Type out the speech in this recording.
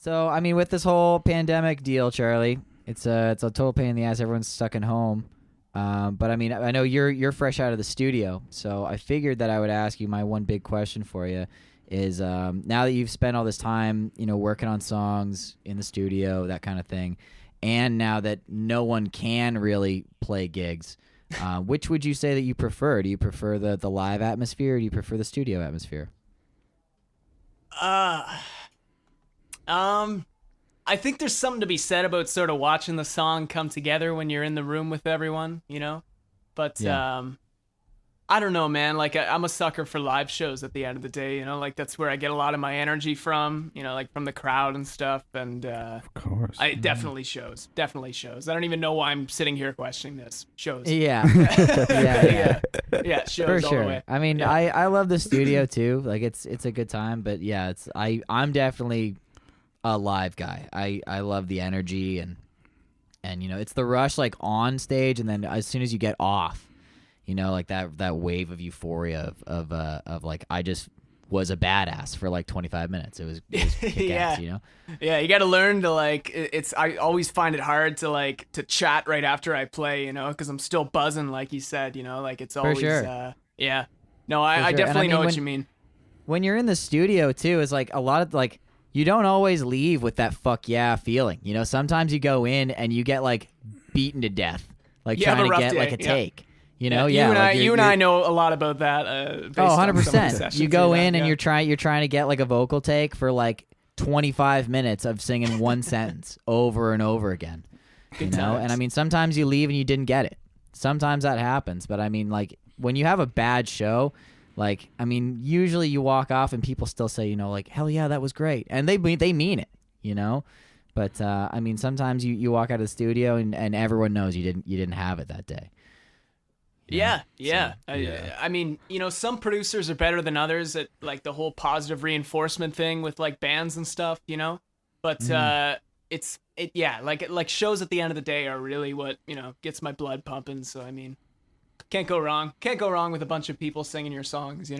So, I mean, with this whole pandemic deal, Charlie, it's a total pain in the ass. Everyone's stuck at home. But I mean, I know you're fresh out of the studio, so I figured that I would ask you my one big question for you is now that you've spent all this time, working on songs in the studio, that kind of thing, and now that no one can really play gigs, which would you say that you prefer? Do you prefer the live atmosphere, or do you prefer the studio atmosphere? I think there's something to be said about sort of watching the song come together when you're in the room with everyone, But Yeah. I don't know, man. Like I'm a sucker for live shows at the end of the day, Like that's where I get a lot of my energy from, like from the crowd and stuff. And Of course. it definitely shows. Definitely shows. I don't even know why I'm sitting here questioning this. Shows. Yeah. Yeah. Yeah, shows For all the sure. way. I mean, Yeah. I love the studio too. Like it's a good time, but yeah, I'm definitely a live guy. I love the energy and it's the rush like on stage, and then as soon as you get off, like that wave of euphoria of like I just was a badass for like 25 minutes. It was kick-ass, Yeah. Yeah, you got to learn to like I always find it hard to chat right after I play, because I'm still buzzing like you said, like it's always sure. yeah. No, For I sure. And definitely know when, what you mean. when you're in the studio too, it's like a lot of like you don't always leave with that fuck yeah feeling. Sometimes you go in and you get like beaten to death, like You have trying a to rough get day, like a yeah. take. You Yeah, and like you and I know a lot about that. Based Oh, on some of the 100%. sessions You go we've in had, and yeah. you're trying to get like a vocal take for like 25 minutes of singing one sentence over and over again. Good And I times. mean, sometimes you leave and you didn't get it. Sometimes that happens, but I mean, like when you have a bad show, like I mean, usually you walk off and people still say, like hell yeah, that was great, and they mean it. But I mean, sometimes you walk out of the studio and everyone knows you didn't have it that day. Yeah. yeah. I mean, some producers are better than others at like the whole positive reinforcement thing with like bands and stuff, But like shows at the end of the day are really what, gets my blood pumping. So I mean, can't go wrong. Can't go wrong with a bunch of people singing your songs,